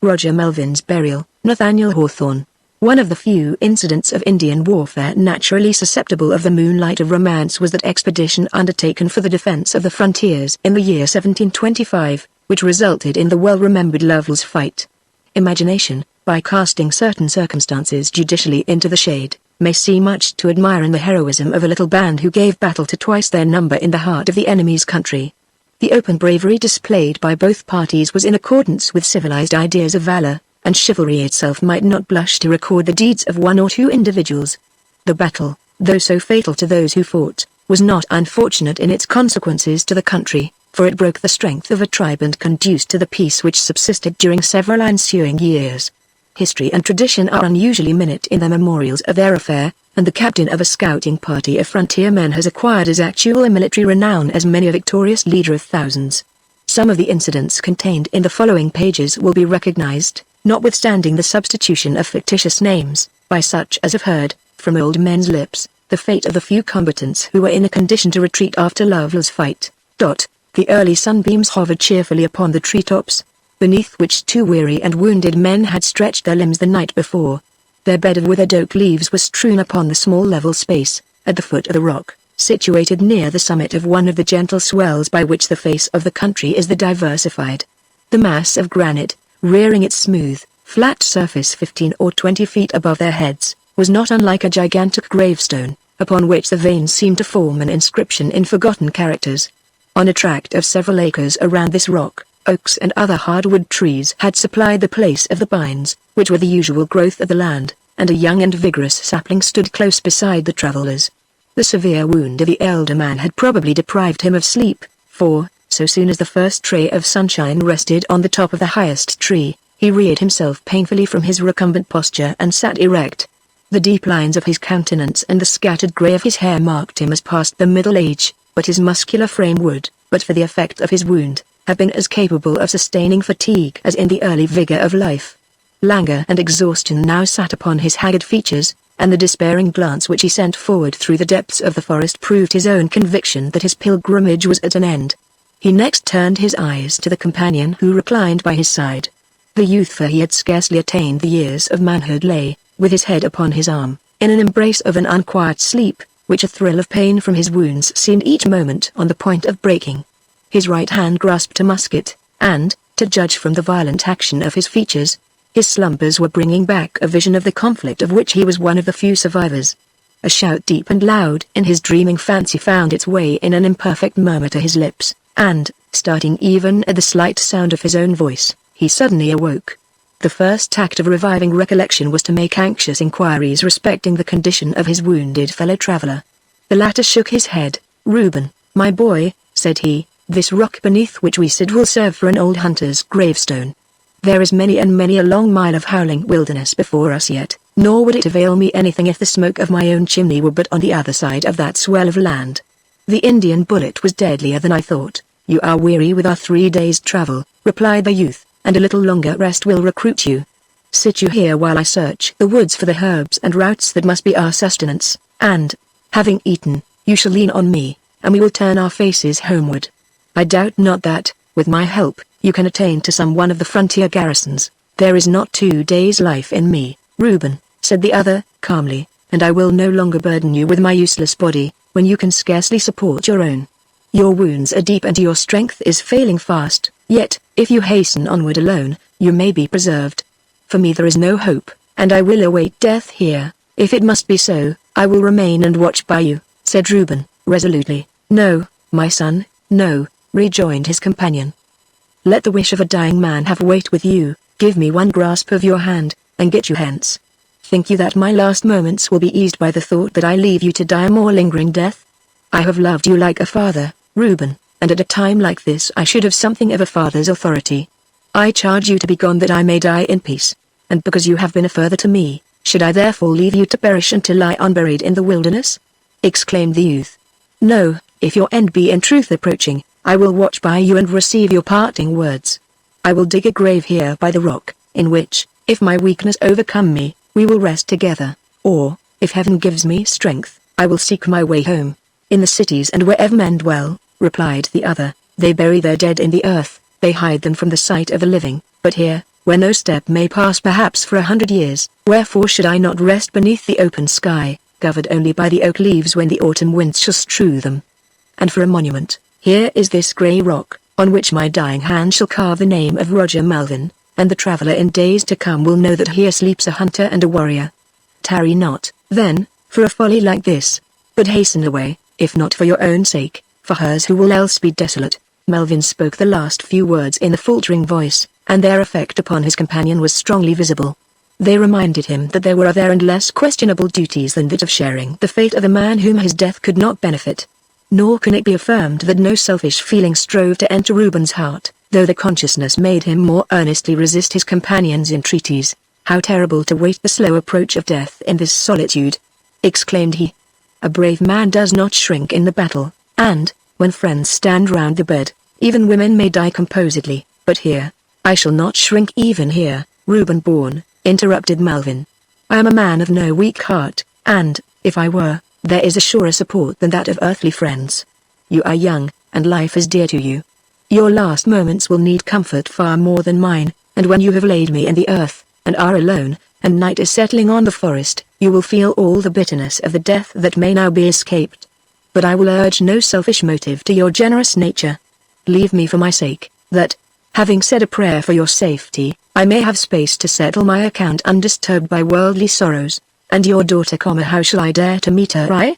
Roger Malvin's burial. Nathaniel Hawthorne. One of the few incidents of Indian warfare naturally susceptible of the moonlight of romance was that expedition undertaken for the defense of the frontiers in the year 1725, which resulted in the well-remembered Lovel's fight. Imagination, by casting certain circumstances judicially into the shade, may see much to admire in the heroism of a little band who gave battle to twice their number in the heart of the enemy's country. The open bravery displayed by both parties was in accordance with civilized ideas of valor, and chivalry itself might not blush to record the deeds of one or two individuals. The battle, though so fatal to those who fought, was not unfortunate in its consequences to the country, for it broke the strength of a tribe and conduced to the peace which subsisted during several ensuing years. History and tradition are unusually minute in their memorials of their affair, and the captain of a scouting party of frontiermen has acquired as actual military renown as many a victorious leader of thousands. Some of the incidents contained in the following pages will be recognized, notwithstanding the substitution of fictitious names, by such as have heard, from old men's lips, the fate of the few combatants who were in a condition to retreat after Lovel's fight. The early sunbeams hovered cheerfully upon the treetops, beneath which two weary and wounded men had stretched their limbs the night before. Their bed of withered oak leaves was strewn upon the small level space, at the foot of the rock, situated near the summit of one of the gentle swells by which the face of the country is diversified. The mass of granite, rearing its smooth, flat surface 15 or 20 feet above their heads, was not unlike a gigantic gravestone, upon which the veins seemed to form an inscription in forgotten characters. On a tract of several acres around this rock, oaks and other hardwood trees had supplied the place of the pines, which were the usual growth of the land, and a young and vigorous sapling stood close beside the travelers. The severe wound of the elder man had probably deprived him of sleep, for, so soon as the first ray of sunshine rested on the top of the highest tree, he reared himself painfully from his recumbent posture and sat erect. The deep lines of his countenance and the scattered grey of his hair marked him as past the middle age, but his muscular frame would, but for the effect of his wound, have been as capable of sustaining fatigue as in the early vigor of life. Languor and exhaustion now sat upon his haggard features, and the despairing glance which he sent forward through the depths of the forest proved his own conviction that his pilgrimage was at an end. He next turned his eyes to the companion who reclined by his side. The youth, for he had scarcely attained the years of manhood, lay, with his head upon his arm, in an embrace of an unquiet sleep, which a thrill of pain from his wounds seemed each moment on the point of breaking. His right hand grasped a musket, and, to judge from the violent action of his features, his slumbers were bringing back a vision of the conflict of which he was one of the few survivors. A shout deep and loud in his dreaming fancy found its way in an imperfect murmur to his lips, and, starting even at the slight sound of his own voice, he suddenly awoke. The first act of reviving recollection was to make anxious inquiries respecting the condition of his wounded fellow-traveler. The latter shook his head. "Reuben, my boy," said he, "this rock beneath which we sit will serve for an old hunter's gravestone. There is many and many a long mile of howling wilderness before us yet, nor would it avail me anything if the smoke of my own chimney were but on the other side of that swell of land. The Indian bullet was deadlier than I thought. You are weary with our 3 days' travel," replied the youth, "and a little longer rest will recruit you. Sit you here while I search the woods for the herbs and roots that must be our sustenance, and, having eaten, you shall lean on me, and we will turn our faces homeward. I doubt not that, with my help, you can attain to some one of the frontier garrisons. There is not 2 days' life in me, Reuben," said the other, calmly, "and I will no longer burden you with my useless body, when you can scarcely support your own. Your wounds are deep and your strength is failing fast, yet, if you hasten onward alone, you may be preserved. For me there is no hope, and I will await death here. If it must be so, I will remain and watch by you," said Reuben, resolutely. "No, my son, no," rejoined his companion. "Let the wish of a dying man have weight with you. Give me one grasp of your hand, and get you hence. Think you that my last moments will be eased by the thought that I leave you to die a more lingering death? I have loved you like a father, Reuben, and at a time like this I should have something of a father's authority. I charge you to be gone that I may die in peace, and because you have been a father to me, should I therefore leave you to perish and to lie unburied in the wilderness?" exclaimed the youth. "No, if your end be in truth approaching, I will watch by you and receive your parting words. I will dig a grave here by the rock, in which, if my weakness overcome me, we will rest together, or, if heaven gives me strength, I will seek my way home. In the cities and wherever men dwell," replied the other, "they bury their dead in the earth, they hide them from the sight of the living, but here, where no step may pass perhaps for 100 years. Wherefore should I not rest beneath the open sky, covered only by the oak leaves when the autumn winds shall strew them? And for a monument, here is this grey rock, on which my dying hand shall carve the name of Roger Malvin, and the traveller in days to come will know that here sleeps a hunter and a warrior. Tarry not, then, for a folly like this, but hasten away, if not for your own sake, for hers who will else be desolate. Malvin spoke the last few words in a faltering voice, and their effect upon his companion was strongly visible. They reminded him that there were other and less questionable duties than that of sharing the fate of a man whom his death could not benefit. Nor can it be affirmed that no selfish feeling strove to enter Reuben's heart, though the consciousness made him more earnestly resist his companion's entreaties. "How terrible to wait the slow approach of death in this solitude!" exclaimed he. "A brave man does not shrink in the battle, and, when friends stand round the bed, even women may die composedly, but here, I shall not shrink even here, Reuben-born," interrupted Malvin. "I am a man of no weak heart, and, if I were, there is a surer support than that of earthly friends. You are young, and life is dear to you. Your last moments will need comfort far more than mine, and when you have laid me in the earth, and are alone, and night is settling on the forest, you will feel all the bitterness of the death that may now be escaped. But I will urge no selfish motive to your generous nature. Leave me for my sake, that, having said a prayer for your safety, I may have space to settle my account undisturbed by worldly sorrows. And your daughter, how shall I dare to meet her?"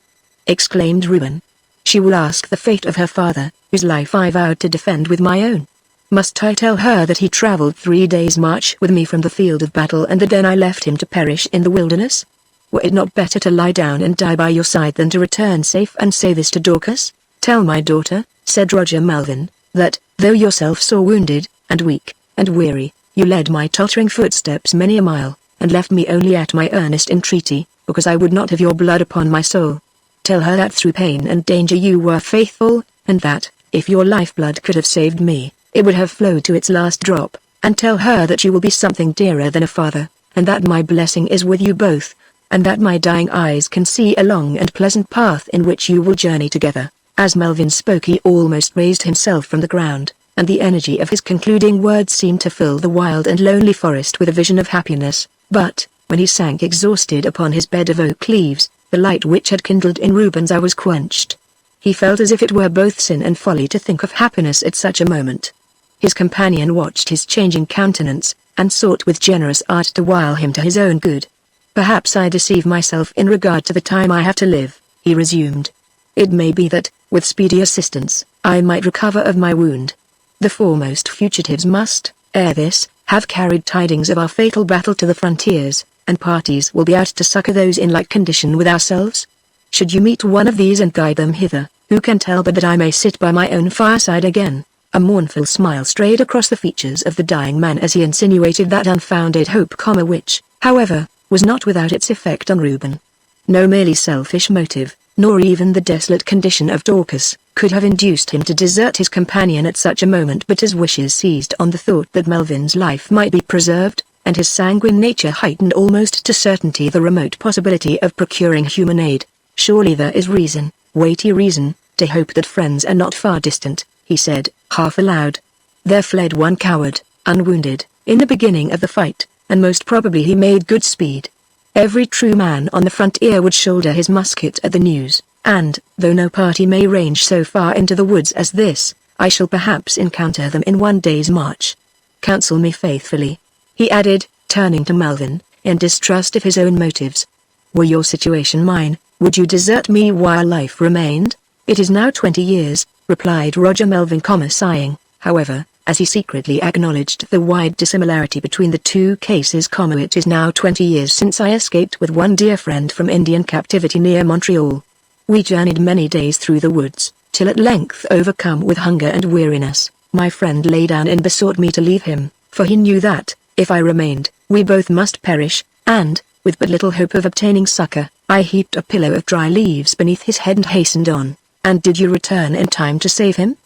exclaimed Reuben. "She will ask the fate of her father, whose life I vowed to defend with my own. Must I tell her that he travelled 3 days' march with me from the field of battle and that then I left him to perish in the wilderness? Were it not better to lie down and die by your side than to return safe and say this to Dorcas? Tell my daughter," said Roger Malvin, "that, though yourself sore wounded, and weak, and weary, you led my tottering footsteps many a mile, and left me only at my earnest entreaty, because I would not have your blood upon my soul. Tell her that through pain and danger you were faithful, and that, if your lifeblood could have saved me, it would have flowed to its last drop, and tell her that you will be something dearer than a father, and that my blessing is with you both, and that my dying eyes can see a long and pleasant path in which you will journey together." As Malvin spoke he almost raised himself from the ground, and the energy of his concluding words seemed to fill the wild and lonely forest with a vision of happiness. But, when he sank exhausted upon his bed of oak leaves, the light which had kindled in Reuben's eye was quenched. He felt as if it were both sin and folly to think of happiness at such a moment. His companion watched his changing countenance, and sought with generous art to wile him to his own good. "Perhaps I deceive myself in regard to the time I have to live," he resumed. "It may be that, with speedy assistance, I might recover of my wound. The foremost fugitives must, ere this, have carried tidings of our fatal battle to the frontiers, and parties will be out to succor those in like condition with ourselves. Should you meet one of these and guide them hither, who can tell but that I may sit by my own fireside again?" A mournful smile strayed across the features of the dying man as he insinuated that unfounded hope, which, however, was not without its effect on Reuben. No merely selfish motive, nor even the desolate condition of Dorcas, could have induced him to desert his companion at such a moment, but his wishes seized on the thought that Malvin's life might be preserved, and his sanguine nature heightened almost to certainty the remote possibility of procuring human aid. "Surely there is reason, weighty reason, to hope that friends are not far distant," he said, half aloud. "There fled one coward, unwounded, in the beginning of the fight, and most probably he made good speed. Every true man on the frontier would shoulder his musket at the news, and, though no party may range so far into the woods as this, I shall perhaps encounter them in one day's march. Counsel me faithfully," he added, turning to Malvin, in distrust of his own motives. "Were your situation mine, would you desert me while life remained?" "It is now 20 years, replied Roger Malvin, sighing, however, as he secretly acknowledged the wide dissimilarity between the two cases. "It is now 20 years since I escaped with one dear friend from Indian captivity near Montreal. We journeyed many days through the woods, till at length, overcome with hunger and weariness, my friend lay down and besought me to leave him, for he knew that, if I remained, we both must perish, and, with but little hope of obtaining succor, I heaped a pillow of dry leaves beneath his head and hastened on." "And did you return in time to save him?"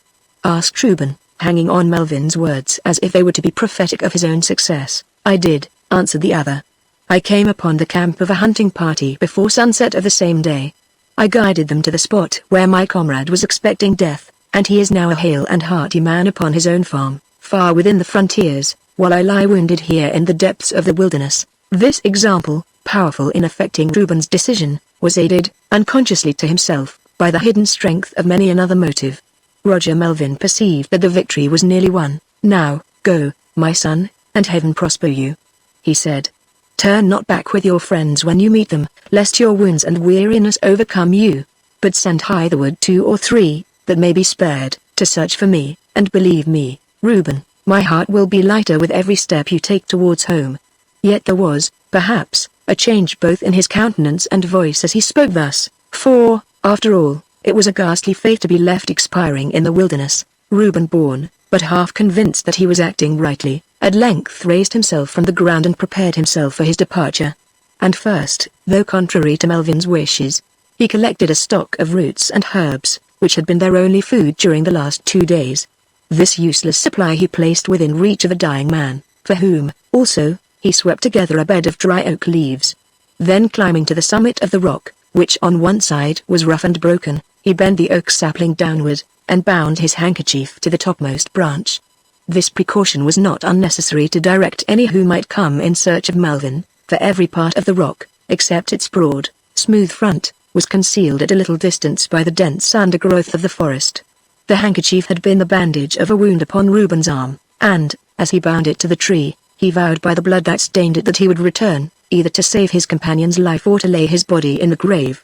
asked Reuben, hanging on Malvin's words as if they were to be prophetic of his own success. "I did," answered the other. "I came upon the camp of a hunting party before sunset of the same day. I guided them to the spot where my comrade was expecting death, and he is now a hale and hearty man upon his own farm, far within the frontiers. while I lie wounded here in the depths of the wilderness. This example, powerful in affecting Reuben's decision, was aided, unconsciously to himself, by the hidden strength of many another motive. Roger Malvin perceived that the victory was nearly won. "Now, go, my son, and heaven prosper you," he said. "Turn not back with your friends when you meet them, lest your wounds and weariness overcome you. But send hitherward 2 or 3, that may be spared, to search for me, and believe me, Reuben, my heart will be lighter with every step you take towards home." Yet there was, perhaps, a change both in his countenance and voice as he spoke thus, for, after all, it was a ghastly fate to be left expiring in the wilderness. Reuben, born, but half convinced that he was acting rightly, at length raised himself from the ground and prepared himself for his departure. And first, though contrary to Malvin's wishes, he collected a stock of roots and herbs, which had been their only food during the last 2 days. This useless supply he placed within reach of the dying man, for whom, also, he swept together a bed of dry oak leaves. Then climbing to the summit of the rock, which on one side was rough and broken, he bent the oak sapling downward, and bound his handkerchief to the topmost branch. This precaution was not unnecessary to direct any who might come in search of Malvin, for every part of the rock, except its broad, smooth front, was concealed at a little distance by the dense undergrowth of the forest. The handkerchief had been the bandage of a wound upon Reuben's arm, and, as he bound it to the tree, he vowed by the blood that stained it that he would return, either to save his companion's life or to lay his body in the grave.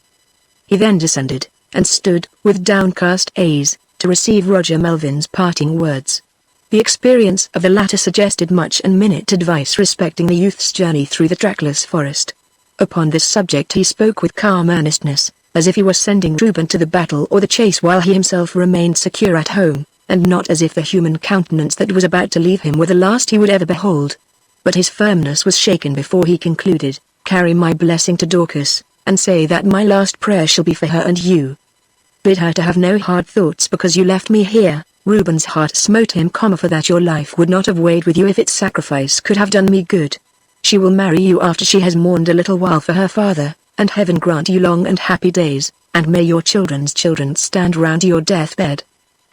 He then descended, and stood, with downcast eyes, to receive Roger Malvin's parting words. The experience of the latter suggested much and minute advice respecting the youth's journey through the trackless forest. Upon this subject he spoke with calm earnestness, as if he were sending Reuben to the battle or the chase while he himself remained secure at home, and not as if the human countenance that was about to leave him were the last he would ever behold. But his firmness was shaken before he concluded, "Carry my blessing to Dorcas, and say that my last prayer shall be for her and you. Bid her to have no hard thoughts because you left me here." Reuben's heart smote him, for that your life would not have weighed with you if its sacrifice could have done me good. She will marry you after she has mourned a little while for her father, and heaven grant you long and happy days, and may your children's children stand round your deathbed.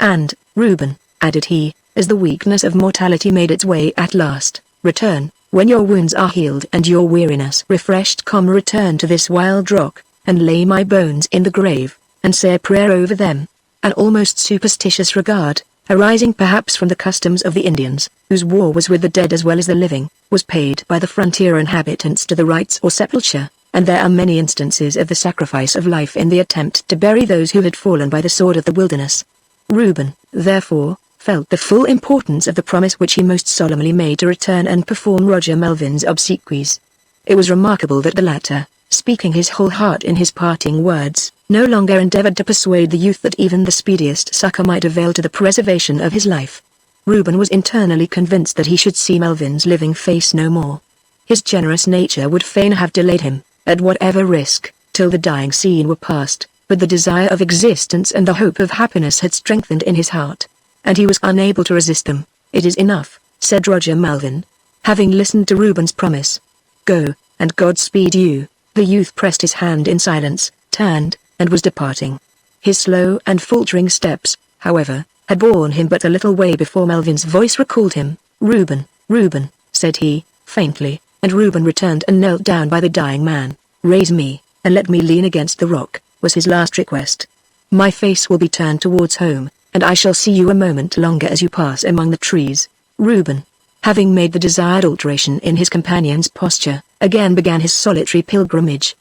And, Reuben, added he, as the weakness of mortality made its way at last, return, when your wounds are healed and your weariness refreshed, return to this wild rock, and lay my bones in the grave, and say a prayer over them. An almost superstitious regard, arising perhaps from the customs of the Indians, whose war was with the dead as well as the living, was paid by the frontier inhabitants to the rites or sepulture, and there are many instances of the sacrifice of life in the attempt to bury those who had fallen by the sword of the wilderness. Reuben, therefore, felt the full importance of the promise which he most solemnly made to return and perform Roger Malvin's obsequies. It was remarkable that the latter, speaking his whole heart in his parting words, no longer endeavored to persuade the youth that even the speediest succor might avail to the preservation of his life. Reuben was internally convinced that he should see Malvin's living face no more. His generous nature would fain have delayed him, at whatever risk, till the dying scene were past, but the desire of existence and the hope of happiness had strengthened in his heart, and he was unable to resist them. "It is enough," said Roger Malvin, having listened to Reuben's promise. "Go, and God speed you." The youth pressed his hand in silence, turned, and was departing. His slow and faltering steps, however, had borne him but a little way before Malvin's voice recalled him. "Reuben, Reuben," said he, faintly, and Reuben returned and knelt down by the dying man. "Raise me, and let me lean against the rock," was his last request. "My face will be turned towards home, and I shall see you a moment longer as you pass among the trees." Reuben, having made the desired alteration in his companion's posture, again began his solitary pilgrimage.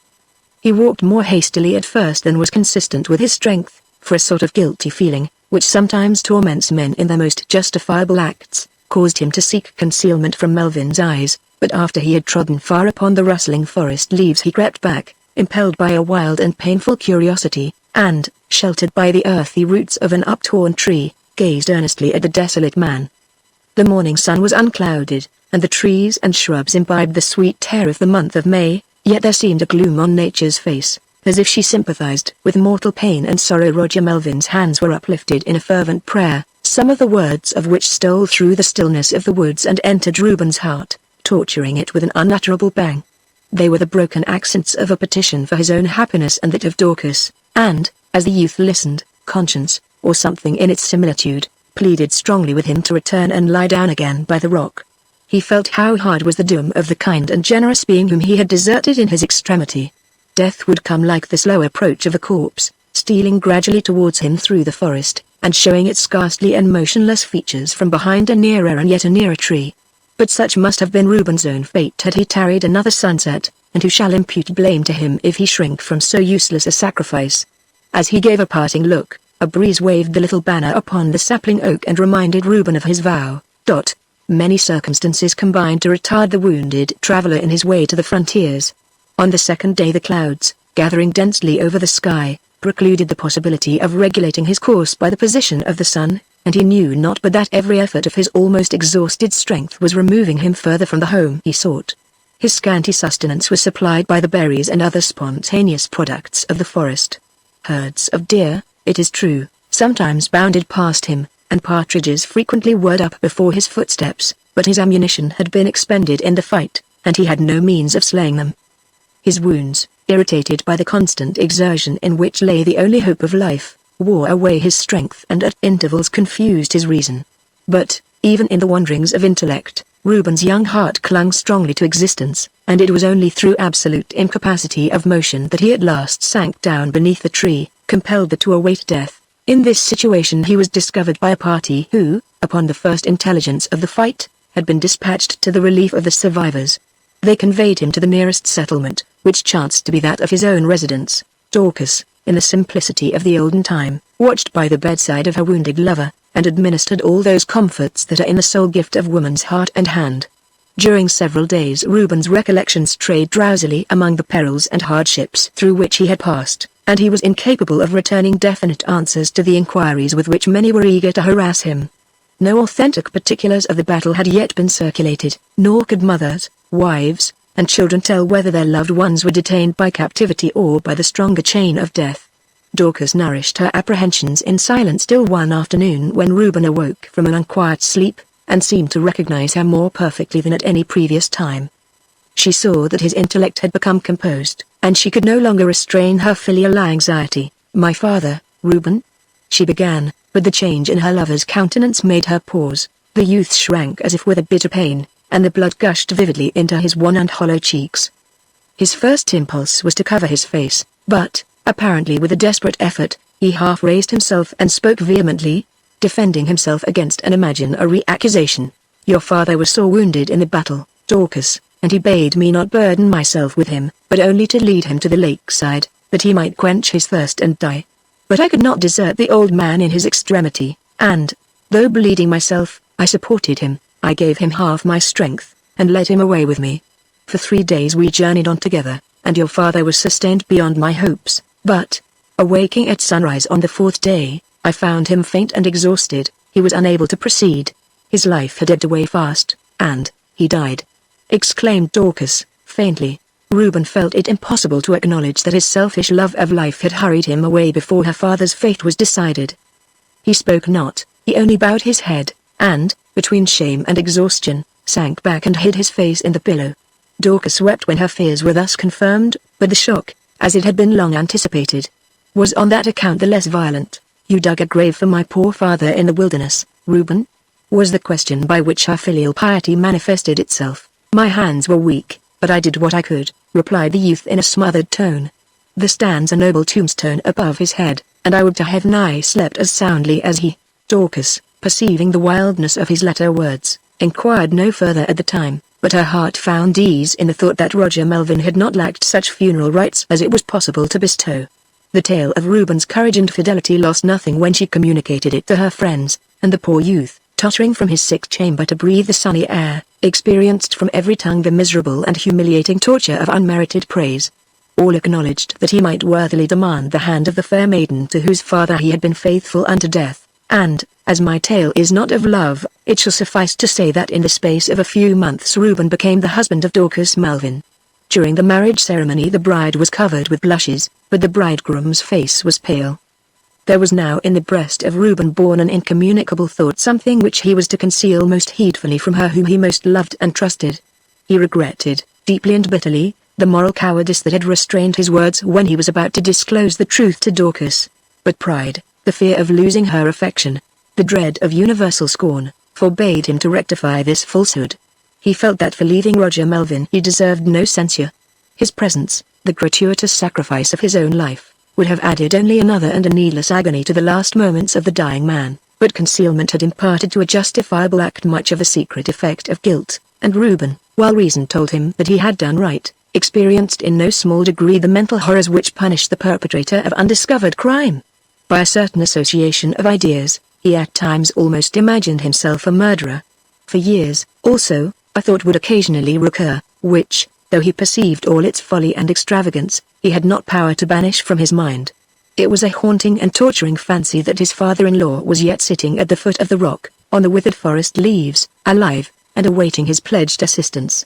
He walked more hastily at first than was consistent with his strength, for a sort of guilty feeling, which sometimes torments men in their most justifiable acts, caused him to seek concealment from Malvin's eyes, but after he had trodden far upon the rustling forest leaves he crept back, impelled by a wild and painful curiosity, and, sheltered by the earthy roots of an uptorn tree, gazed earnestly at the desolate man. The morning sun was unclouded, and the trees and shrubs imbibed the sweet air of the month of May, yet there seemed a gloom on nature's face, as if she sympathized with mortal pain and sorrow. Roger Malvin's hands were uplifted in a fervent prayer, some of the words of which stole through the stillness of the woods and entered Reuben's heart, torturing it with an unutterable pang. They were the broken accents of a petition for his own happiness and that of Dorcas, and, as the youth listened, conscience, or something in its similitude, pleaded strongly with him to return and lie down again by the rock. He felt how hard was the doom of the kind and generous being whom he had deserted in his extremity. Death would come like the slow approach of a corpse, stealing gradually towards him through the forest, and showing its ghastly and motionless features from behind a nearer and yet a nearer tree. But such must have been Reuben's own fate had he tarried another sunset, and who shall impute blame to him if he shrink from so useless a sacrifice? As he gave a parting look, a breeze waved the little banner upon the sapling oak and reminded Reuben of his vow. Many circumstances combined to retard the wounded traveler in his way to the frontiers. On the second day the clouds, gathering densely over the sky, precluded the possibility of regulating his course by the position of the sun, and he knew not but that every effort of his almost exhausted strength was removing him further from the home he sought. His scanty sustenance was supplied by the berries and other spontaneous products of the forest. Herds of deer, it is true, sometimes bounded past him, and partridges frequently whirred up before his footsteps, but his ammunition had been expended in the fight, and he had no means of slaying them. His wounds, irritated by the constant exertion in which lay the only hope of life, wore away his strength and at intervals confused his reason. But, even in the wanderings of intellect, Reuben's young heart clung strongly to existence, and it was only through absolute incapacity of motion that he at last sank down beneath the tree, compelled to await death. In this situation he was discovered by a party who, upon the first intelligence of the fight, had been dispatched to the relief of the survivors. They conveyed him to the nearest settlement, which chanced to be that of his own residence. Dorcas, in the simplicity of the olden time, watched by the bedside of her wounded lover, and administered all those comforts that are in the sole gift of woman's heart and hand. During several days Reuben's recollections strayed drowsily among the perils and hardships through which he had passed, and he was incapable of returning definite answers to the inquiries with which many were eager to harass him. No authentic particulars of the battle had yet been circulated, nor could mothers, wives, and children tell whether their loved ones were detained by captivity or by the stronger chain of death. Dorcas nourished her apprehensions in silence till one afternoon when Reuben awoke from an unquiet sleep, and seemed to recognize her more perfectly than at any previous time. She saw that his intellect had become composed, and she could no longer restrain her filial anxiety. "My father, Reuben?" she began, but the change in her lover's countenance made her pause. The youth shrank as if with a bitter pain, and the blood gushed vividly into his wan and hollow cheeks. His first impulse was to cover his face, but, apparently with a desperate effort, he half raised himself and spoke vehemently, defending himself against an imaginary accusation. "Your father was sore wounded in the battle, Dorcas, and he bade me not burden myself with him, but only to lead him to the lakeside, that he might quench his thirst and die. But I could not desert the old man in his extremity, and, though bleeding myself, I supported him. I gave him half my strength, and led him away with me. For 3 days we journeyed on together, and your father was sustained beyond my hopes, but, awaking at sunrise on the 4th day, I found him faint and exhausted. He was unable to proceed. His life had ebbed away fast, and he died," exclaimed Dorcas, faintly. Reuben felt it impossible to acknowledge that his selfish love of life had hurried him away before her father's fate was decided. He spoke not, he only bowed his head, and, between shame and exhaustion, sank back and hid his face in the pillow. Dorcas wept when her fears were thus confirmed, but the shock, as it had been long anticipated, was on that account the less violent. "You dug a grave for my poor father in the wilderness, Reuben?" was the question by which her filial piety manifested itself. "My hands were weak, but I did what I could," replied the youth in a smothered tone. "There stands a noble tombstone above his head, and I would to heaven I slept as soundly as he." Dorcas, perceiving the wildness of his latter words, inquired no further at the time, but her heart found ease in the thought that Roger Malvin had not lacked such funeral rites as it was possible to bestow. The tale of Reuben's courage and fidelity lost nothing when she communicated it to her friends, and the poor youth, tottering from his sick chamber to breathe the sunny air, experienced from every tongue the miserable and humiliating torture of unmerited praise. All acknowledged that he might worthily demand the hand of the fair maiden to whose father he had been faithful unto death, and, as my tale is not of love, it shall suffice to say that in the space of a few months Reuben became the husband of Dorcas Malvin. During the marriage ceremony the bride was covered with blushes, but the bridegroom's face was pale. There was now in the breast of Reuben born an incommunicable thought, something which he was to conceal most heedfully from her whom he most loved and trusted. He regretted, deeply and bitterly, the moral cowardice that had restrained his words when he was about to disclose the truth to Dorcas. But pride, the fear of losing her affection, the dread of universal scorn, forbade him to rectify this falsehood. He felt that for leaving Roger Malvin he deserved no censure. His presence, the gratuitous sacrifice of his own life, would have added only another and a needless agony to the last moments of the dying man, but concealment had imparted to a justifiable act much of the secret effect of guilt, and Reuben, while reason told him that he had done right, experienced in no small degree the mental horrors which punish the perpetrator of undiscovered crime. By a certain association of ideas, he at times almost imagined himself a murderer. For years, also, a thought would occasionally recur, which, though he perceived all its folly and extravagance, he had not power to banish from his mind. It was a haunting and torturing fancy that his father-in-law was yet sitting at the foot of the rock, on the withered forest leaves, alive, and awaiting his pledged assistance.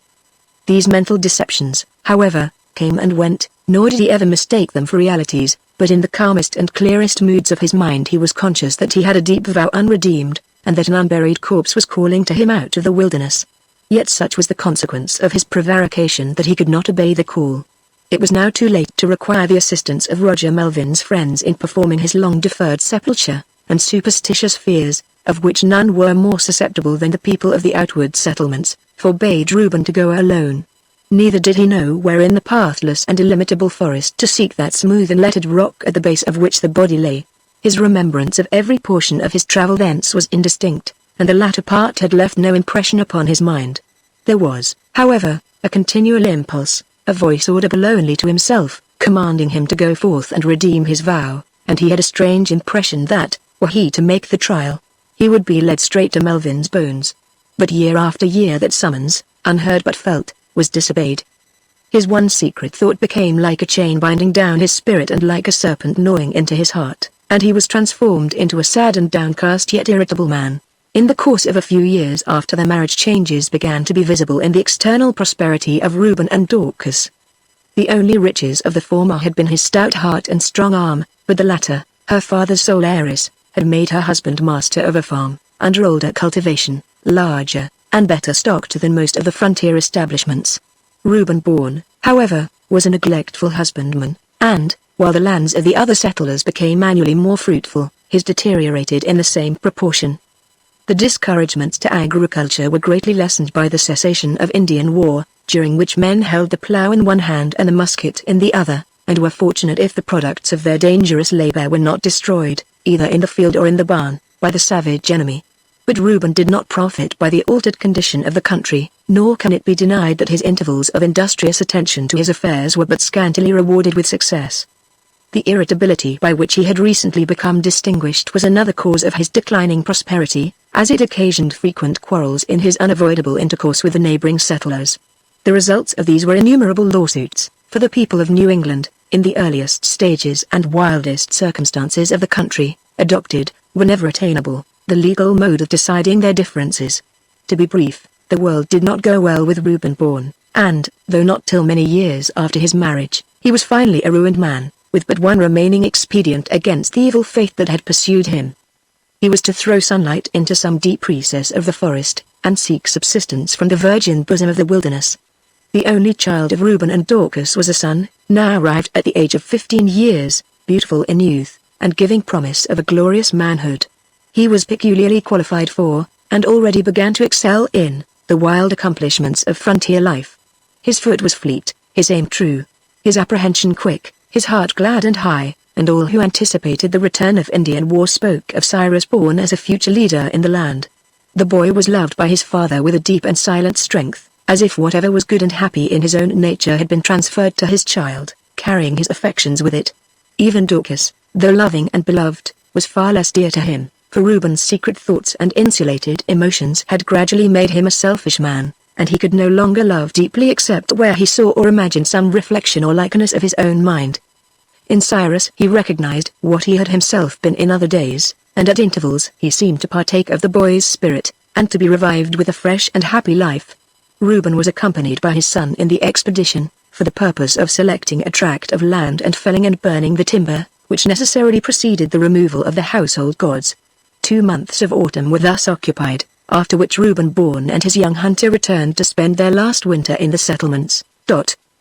These mental deceptions, however, came and went, nor did he ever mistake them for realities, but in the calmest and clearest moods of his mind he was conscious that he had a deep vow unredeemed, and that an unburied corpse was calling to him out of the wilderness. Yet such was the consequence of his prevarication that he could not obey the call. It was now too late to require the assistance of Roger Malvin's friends in performing his long-deferred sepulture, and superstitious fears, of which none were more susceptible than the people of the outward settlements, forbade Reuben to go alone. Neither did he know where in the pathless and illimitable forest to seek that smooth and lettered rock at the base of which the body lay. His remembrance of every portion of his travel thence was indistinct, and the latter part had left no impression upon his mind. There was, however, a continual impulse, a voice audible only to himself, commanding him to go forth and redeem his vow, and he had a strange impression that, were he to make the trial, he would be led straight to Malvin's bones. But year after year that summons, unheard but felt, was disobeyed. His one secret thought became like a chain binding down his spirit and like a serpent gnawing into his heart, and he was transformed into a sad and downcast yet irritable man. In the course of a few years after their marriage, changes began to be visible in the external prosperity of Reuben and Dorcas. The only riches of the former had been his stout heart and strong arm, but the latter, her father's sole heiress, had made her husband master of a farm, under older cultivation, larger, and better stocked than most of the frontier establishments. Reuben Bourne, however, was a neglectful husbandman, and, while the lands of the other settlers became annually more fruitful, his deteriorated in the same proportion. The discouragements to agriculture were greatly lessened by the cessation of Indian war, during which men held the plough in one hand and the musket in the other, and were fortunate if the products of their dangerous labor were not destroyed, either in the field or in the barn, by the savage enemy. But Reuben did not profit by the altered condition of the country, nor can it be denied that his intervals of industrious attention to his affairs were but scantily rewarded with success. The irritability by which he had recently become distinguished was another cause of his declining prosperity, as it occasioned frequent quarrels in his unavoidable intercourse with the neighboring settlers. The results of these were innumerable lawsuits, for the people of New England, in the earliest stages and wildest circumstances of the country, adopted, whenever attainable, the legal mode of deciding their differences. To be brief, the world did not go well with Reuben Bourne, and, though not till many years after his marriage, he was finally a ruined man, with but one remaining expedient against the evil fate that had pursued him. He was to throw sunlight into some deep recess of the forest, and seek subsistence from the virgin bosom of the wilderness. The only child of Reuben and Dorcas was a son, now arrived at the age of 15 years, beautiful in youth, and giving promise of a glorious manhood. He was peculiarly qualified for, and already began to excel in, the wild accomplishments of frontier life. His foot was fleet, his aim true, his apprehension quick, his heart glad and high, and all who anticipated the return of Indian war spoke of Cyrus Bourne as a future leader in the land. The boy was loved by his father with a deep and silent strength, as if whatever was good and happy in his own nature had been transferred to his child, carrying his affections with it. Even Dorcas, though loving and beloved, was far less dear to him, for Reuben's secret thoughts and insulated emotions had gradually made him a selfish man, and he could no longer love deeply except where he saw or imagined some reflection or likeness of his own mind. In Cyrus he recognized what he had himself been in other days, and at intervals he seemed to partake of the boy's spirit, and to be revived with a fresh and happy life. Reuben was accompanied by his son in the expedition, for the purpose of selecting a tract of land and felling and burning the timber, which necessarily preceded the removal of the household gods. 2 months of autumn were thus occupied, after which Reuben Bourne and his young hunter returned to spend their last winter in the settlements.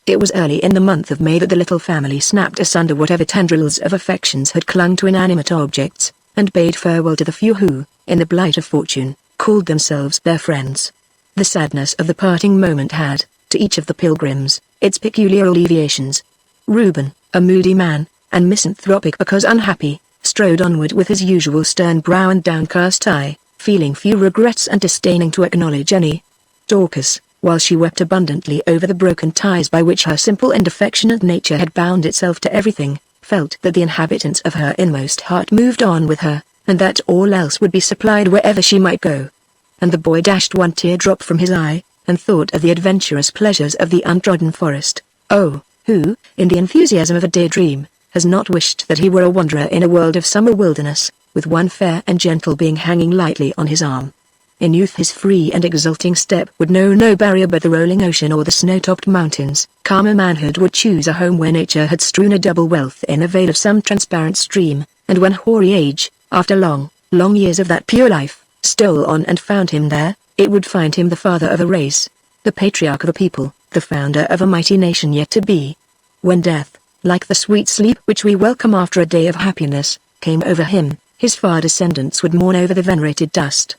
It was early in the month of May that the little family snapped asunder whatever tendrils of affections had clung to inanimate objects, and bade farewell to the few who, in the blight of fortune, called themselves their friends. The sadness of the parting moment had, to each of the pilgrims, its peculiar alleviations. Reuben, a moody man, and misanthropic because unhappy, strode onward with his usual stern brow and downcast eye, feeling few regrets and disdaining to acknowledge any. Dorcas, while she wept abundantly over the broken ties by which her simple and affectionate nature had bound itself to everything, felt that the inhabitants of her inmost heart moved on with her, and that all else would be supplied wherever she might go. And the boy dashed one teardrop from his eye, and thought of the adventurous pleasures of the untrodden forest. Oh, who, in the enthusiasm of a daydream, has not wished that he were a wanderer in a world of summer wilderness, with one fair and gentle being hanging lightly on his arm? In youth his free and exulting step would know no barrier but the rolling ocean or the snow-topped mountains. Calmer manhood would choose a home where nature had strewn a double wealth in a veil of some transparent stream, and when hoary age, after long, long years of that pure life, stole on and found him there, it would find him the father of a race, the patriarch of a people, the founder of a mighty nation yet to be. When death, like the sweet sleep which we welcome after a day of happiness, came over him, his far descendants would mourn over the venerated dust.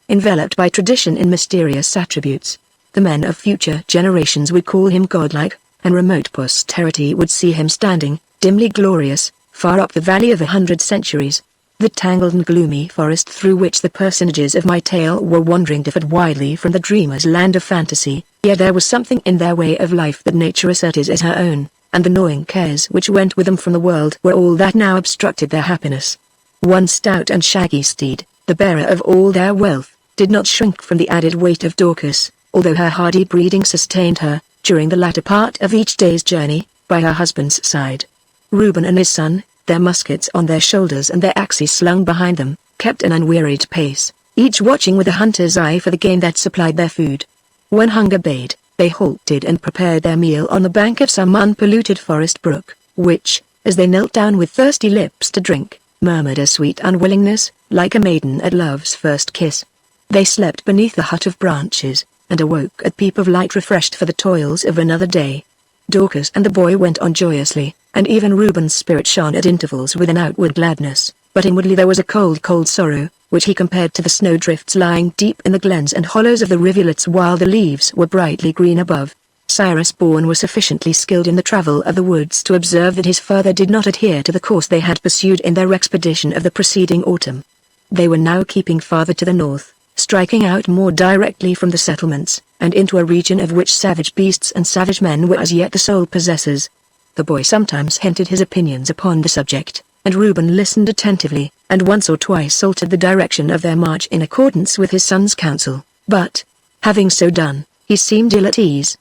Enveloped by tradition in mysterious attributes, the men of future generations would call him godlike, and remote posterity would see him standing, dimly glorious, far up the valley of 100 centuries. The tangled and gloomy forest through which the personages of my tale were wandering differed widely from the dreamer's land of fantasy, yet there was something in their way of life that nature asserted as her own, and the gnawing cares which went with them from the world were all that now obstructed their happiness. One stout and shaggy steed, the bearer of all their wealth, did not shrink from the added weight of Dorcas, although her hardy breeding sustained her, during the latter part of each day's journey, by her husband's side. Reuben and his son, their muskets on their shoulders and their axes slung behind them, kept an unwearied pace, each watching with a hunter's eye for the game that supplied their food. When hunger bade, they halted and prepared their meal on the bank of some unpolluted forest brook, which, as they knelt down with thirsty lips to drink, murmured a sweet unwillingness, like a maiden at love's first kiss. They slept beneath the hut of branches, and awoke at peep of light refreshed for the toils of another day. Dorcas and the boy went on joyously, and even Reuben's spirit shone at intervals with an outward gladness, but inwardly there was a cold, cold sorrow, which he compared to the snowdrifts lying deep in the glens and hollows of the rivulets while the leaves were brightly green above. Cyrus Bourne was sufficiently skilled in the travel of the woods to observe that his father did not adhere to the course they had pursued in their expedition of the preceding autumn. They were now keeping farther to the north, striking out more directly from the settlements, and into a region of which savage beasts and savage men were as yet the sole possessors. The boy sometimes hinted his opinions upon the subject, and Reuben listened attentively, and once or twice altered the direction of their march in accordance with his son's counsel, but, having so done, he seemed ill at ease.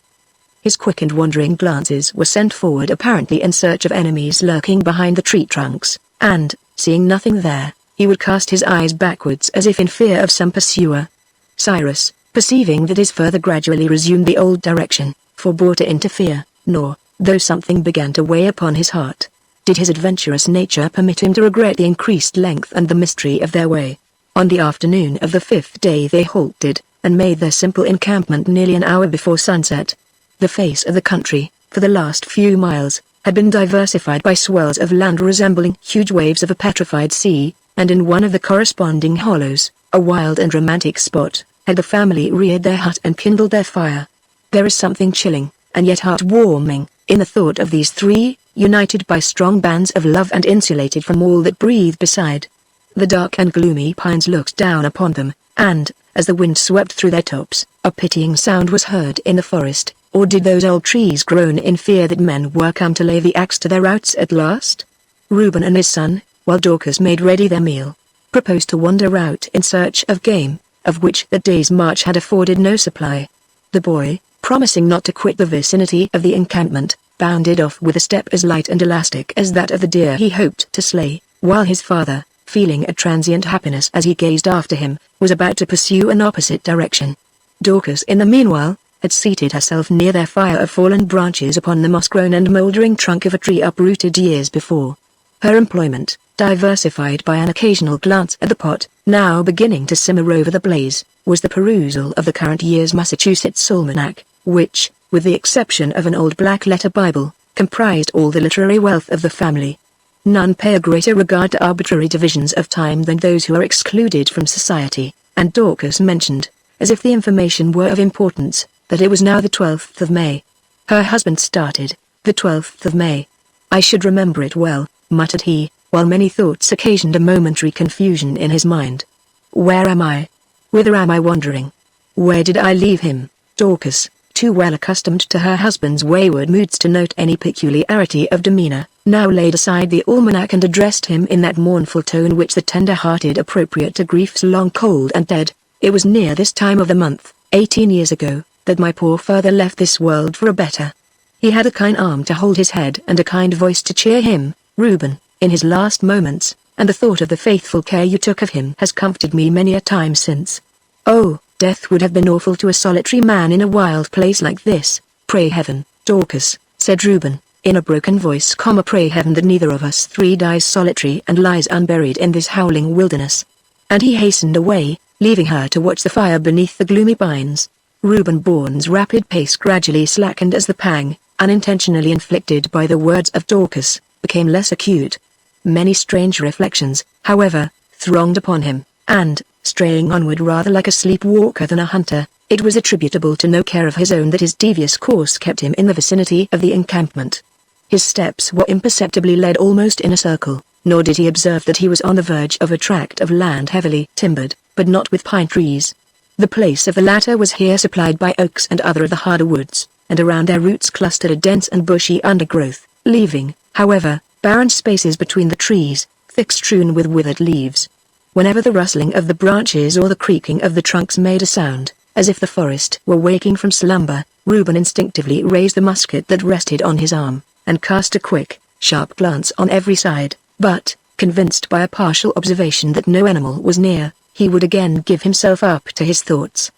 His quick and wandering glances were sent forward apparently in search of enemies lurking behind the tree trunks, and, seeing nothing there, he would cast his eyes backwards as if in fear of some pursuer. Cyrus, perceiving that his further gradually resumed the old direction, forbore to interfere, nor, though something began to weigh upon his heart, did his adventurous nature permit him to regret the increased length and the mystery of their way. On the afternoon of the 5th day they halted, and made their simple encampment nearly an hour before sunset. The face of the country, for the last few miles, had been diversified by swells of land resembling huge waves of a petrified sea, and in one of the corresponding hollows, a wild and romantic spot, had the family reared their hut and kindled their fire. There is something chilling, and yet heart-warming, in the thought of these three, united by strong bands of love and insulated from all that breathed beside. The dark and gloomy pines looked down upon them, and, as the wind swept through their tops, a pitying sound was heard in the forest. Or did those old trees groan in fear that men were come to lay the axe to their roots at last? Reuben and his son, while Dorcas made ready their meal, proposed to wander out in search of game, of which the day's march had afforded no supply. The boy, promising not to quit the vicinity of the encampment, bounded off with a step as light and elastic as that of the deer he hoped to slay, while his father, feeling a transient happiness as he gazed after him, was about to pursue an opposite direction. Dorcas in the meanwhile, had seated herself near their fire of fallen branches upon the moss-grown and mouldering trunk of a tree uprooted years before. Her employment, diversified by an occasional glance at the pot, now beginning to simmer over the blaze, was the perusal of the current year's Massachusetts Almanac, which, with the exception of an old black-letter Bible, comprised all the literary wealth of the family. None pay a greater regard to arbitrary divisions of time than those who are excluded from society, and Dorcas mentioned, as if the information were of importance, that it was now the 12th of May. Her husband started. The 12th of May. I should remember it well, muttered he, while many thoughts occasioned a momentary confusion in his mind. Where am I? Whither am I wandering? Where did I leave him? Dorcas, too well accustomed to her husband's wayward moods to note any peculiarity of demeanor, now laid aside the almanac and addressed him in that mournful tone which the tender-hearted appropriate to griefs long cold and dead. It was near this time of the month, 18 years ago, that my poor father left this world for a better. He had a kind arm to hold his head and a kind voice to cheer him, Reuben, in his last moments, and the thought of the faithful care you took of him has comforted me many a time since. Oh, death would have been awful to a solitary man in a wild place like this. Pray heaven, Dorcas, said Reuben, in a broken voice, pray heaven that neither of us three dies solitary and lies unburied in this howling wilderness. And he hastened away, leaving her to watch the fire beneath the gloomy pines. Reuben Bourne's rapid pace gradually slackened as the pang, unintentionally inflicted by the words of Dorcas, became less acute. Many strange reflections, however, thronged upon him, and, straying onward rather like a sleepwalker than a hunter, it was attributable to no care of his own that his devious course kept him in the vicinity of the encampment. His steps were imperceptibly led almost in a circle, nor did he observe that he was on the verge of a tract of land heavily timbered, but not with pine trees. The place of the latter was here supplied by oaks and other of the harder woods, and around their roots clustered a dense and bushy undergrowth, leaving, however, barren spaces between the trees, thick strewn with withered leaves. Whenever the rustling of the branches or the creaking of the trunks made a sound, as if the forest were waking from slumber, Reuben instinctively raised the musket that rested on his arm, and cast a quick, sharp glance on every side, but, convinced by a partial observation that no animal was near, he would again give himself up to his thoughts.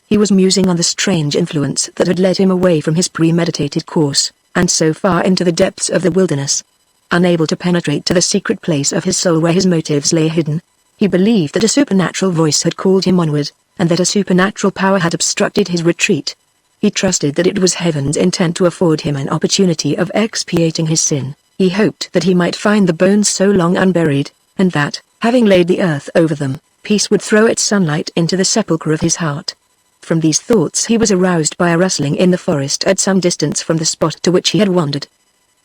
He was musing on the strange influence that had led him away from his premeditated course, and so far into the depths of the wilderness. Unable to penetrate to the secret place of his soul where his motives lay hidden, he believed that a supernatural voice had called him onward, and that a supernatural power had obstructed his retreat. He trusted that it was heaven's intent to afford him an opportunity of expiating his sin. He hoped that he might find the bones so long unburied, and that, having laid the earth over them, peace would throw its sunlight into the sepulchre of his heart. From these thoughts he was aroused by a rustling in the forest at some distance from the spot to which he had wandered.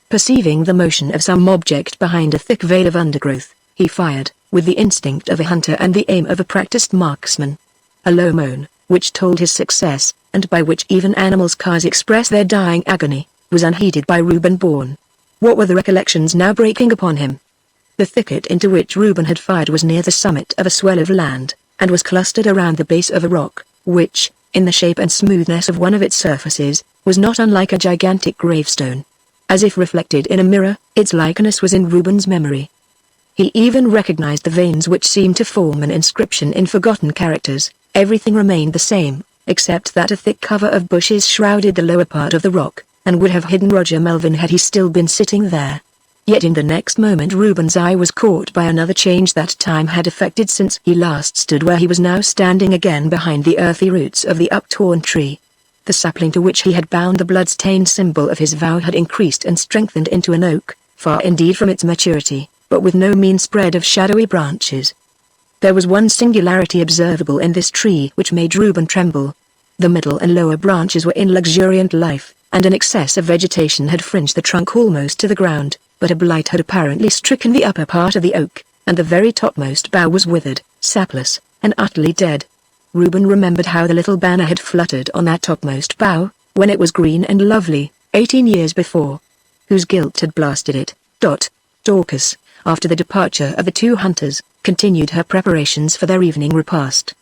Perceiving the motion of some object behind a thick veil of undergrowth, he fired, with the instinct of a hunter and the aim of a practiced marksman. A low moan, which told his success, and by which even animals' cries express their dying agony, was unheeded by Reuben Bourne. What were the recollections now breaking upon him? The thicket into which Reuben had fired was near the summit of a swell of land, and was clustered around the base of a rock, which, in the shape and smoothness of one of its surfaces, was not unlike a gigantic gravestone. As if reflected in a mirror, its likeness was in Reuben's memory. He even recognized the veins which seemed to form an inscription in forgotten characters. Everything remained the same, except that a thick cover of bushes shrouded the lower part of the rock, and would have hidden Roger Malvin had he still been sitting there. Yet in the next moment Reuben's eye was caught by another change that time had effected since he last stood where he was now standing again behind the earthy roots of the uptorn tree. The sapling to which he had bound the blood-stained symbol of his vow had increased and strengthened into an oak, far indeed from its maturity, but with no mean spread of shadowy branches. There was one singularity observable in this tree which made Reuben tremble. The middle and lower branches were in luxuriant life, and an excess of vegetation had fringed the trunk almost to the ground, but a blight had apparently stricken the upper part of the oak, and the very topmost bough was withered, sapless, and utterly dead. Reuben remembered how the little banner had fluttered on that topmost bough, when it was green and lovely, 18 years before. Whose guilt had blasted it? Dorcas, after the departure of the two hunters, continued her preparations for their evening repast.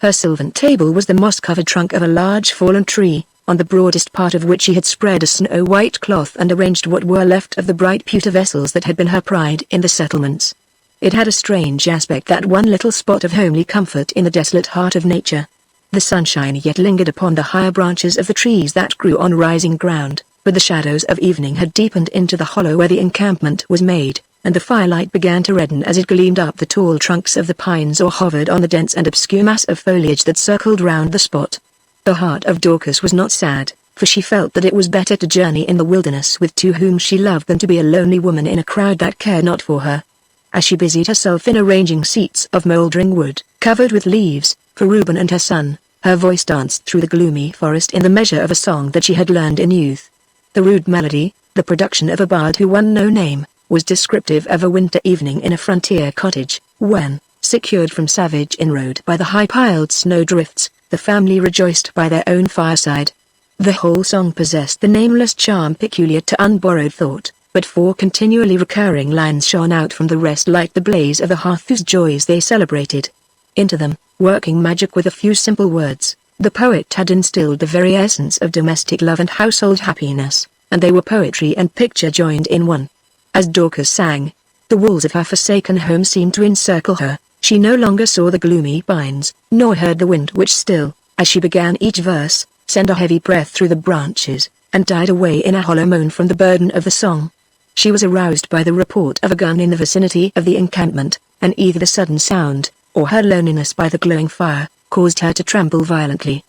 Her sylvan table was the moss-covered trunk of a large fallen tree, on the broadest part of which she had spread a snow-white cloth and arranged what were left of the bright pewter vessels that had been her pride in the settlements. It had a strange aspect, that one little spot of homely comfort in the desolate heart of nature. The sunshine yet lingered upon the higher branches of the trees that grew on rising ground, but the shadows of evening had deepened into the hollow where the encampment was made, and the firelight began to redden as it gleamed up the tall trunks of the pines or hovered on the dense and obscure mass of foliage that circled round the spot. The heart of Dorcas was not sad, for she felt that it was better to journey in the wilderness with two whom she loved than to be a lonely woman in a crowd that cared not for her. As she busied herself in arranging seats of mouldering wood, covered with leaves, for Reuben and her son, Her voice danced through the gloomy forest in the measure of a song that she had learned in youth. The rude melody, the production of a bard who won no name, was descriptive of a winter evening in a frontier cottage, when, secured from savage inroad by the high-piled snowdrifts, the family rejoiced by their own fireside. The whole song possessed the nameless charm peculiar to unborrowed thought, but four continually recurring lines shone out from the rest like the blaze of a hearth whose joys they celebrated. Into them, working magic with a few simple words, the poet had instilled the very essence of domestic love and household happiness, and they were poetry and picture joined in one. As Dorcas sang, the walls of her forsaken home seemed to encircle her. She no longer saw the gloomy pines, nor heard the wind which still, as she began each verse, sent a heavy breath through the branches, and died away in a hollow moan from the burden of the song. She was aroused by the report of a gun in the vicinity of the encampment, and either the sudden sound, or her loneliness by the glowing fire, caused her to tremble violently.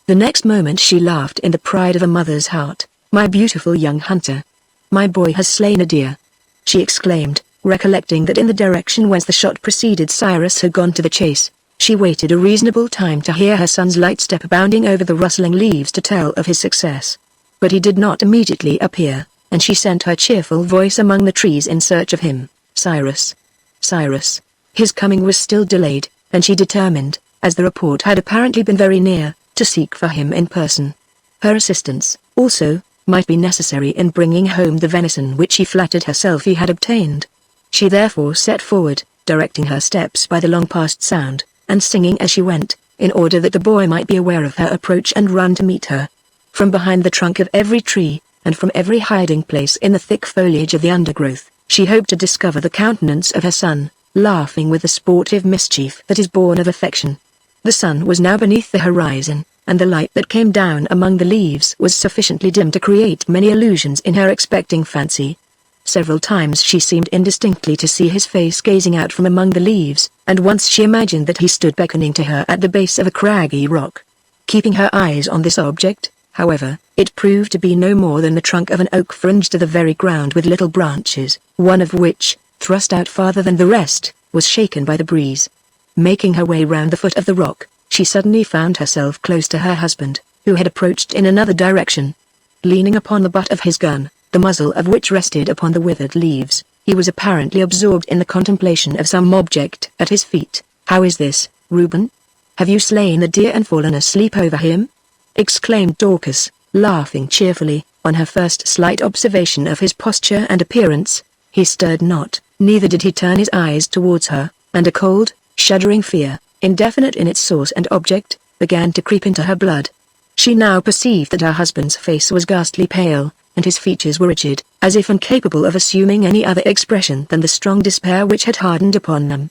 The next moment she laughed in the pride of a mother's heart. "My beautiful young hunter! My boy has slain a deer!" she exclaimed, recollecting that in the direction whence the shot proceeded Cyrus had gone to the chase. She waited a reasonable time to hear her son's light step bounding over the rustling leaves to tell of his success. But he did not immediately appear, and she sent her cheerful voice among the trees in search of him. "Cyrus! Cyrus!" His coming was still delayed, and she determined, as the report had apparently been very near, to seek for him in person. Her assistance, also, might be necessary in bringing home the venison which she flattered herself he had obtained. She therefore set forward, directing her steps by the long-past sound, and singing as she went, in order that the boy might be aware of her approach and run to meet her. From behind the trunk of every tree, and from every hiding place in the thick foliage of the undergrowth, she hoped to discover the countenance of her son, laughing with the sportive mischief that is born of affection. The sun was now beneath the horizon, and the light that came down among the leaves was sufficiently dim to create many illusions in her expecting fancy. Several times she seemed indistinctly to see his face gazing out from among the leaves, and once she imagined that he stood beckoning to her at the base of a craggy rock. Keeping her eyes on this object, however, it proved to be no more than the trunk of an oak fringed to the very ground with little branches, one of which, thrust out farther than the rest, was shaken by the breeze. Making her way round the foot of the rock, she suddenly found herself close to her husband, who had approached in another direction. Leaning upon the butt of his gun, the muzzle of which rested upon the withered leaves, he was apparently absorbed in the contemplation of some object at his feet. "How is this, Reuben? Have you slain the deer and fallen asleep over him?" exclaimed Dorcas, laughing cheerfully, on her first slight observation of his posture and appearance. He stirred not, neither did he turn his eyes towards her, and a cold, shuddering fear, indefinite in its source and object, began to creep into her blood. She now perceived that her husband's face was ghastly pale, and his features were rigid, as if incapable of assuming any other expression than the strong despair which had hardened upon them.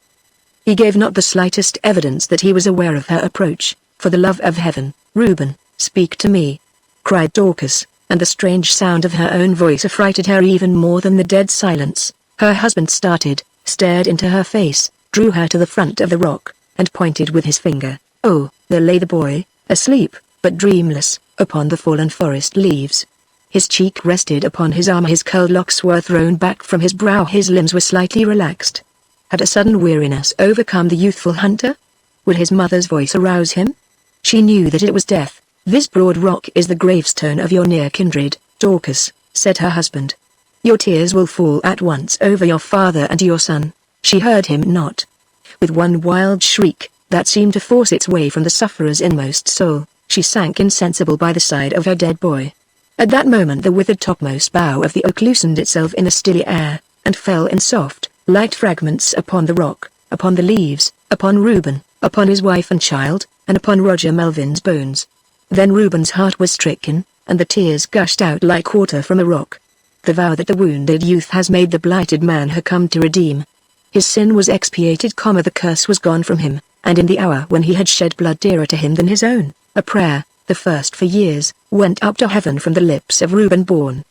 He gave not the slightest evidence that he was aware of her approach. "For the love of heaven, Reuben, speak to me!" cried Dorcas, and the strange sound of her own voice affrighted her even more than the dead silence. Her husband started, stared into her face, drew her to the front of the rock, and pointed with his finger. Oh, there lay the boy, asleep, but dreamless, upon the fallen forest leaves. His cheek rested upon his arm, his curled locks were thrown back from his brow, his limbs were slightly relaxed. Had a sudden weariness overcome the youthful hunter? Would his mother's voice arouse him? She knew that it was death. "This broad rock is the gravestone of your near kindred, Dorcas," said her husband. "Your tears will fall at once over your father and your son." She heard him not. With one wild shriek, that seemed to force its way from the sufferer's inmost soul, she sank insensible by the side of her dead boy. At that moment the withered topmost bough of the oak loosened itself in the stilly air, and fell in soft, light fragments upon the rock, upon the leaves, upon Reuben, upon his wife and child, and upon Roger Malvin's bones. Then Reuben's heart was stricken, and the tears gushed out like water from a rock. The vow that the wounded youth has made the blighted man had come to redeem. His sin was expiated, the curse was gone from him, and in the hour when he had shed blood dearer to him than his own, a prayer, the first for years, went up to heaven from the lips of Reuben, born,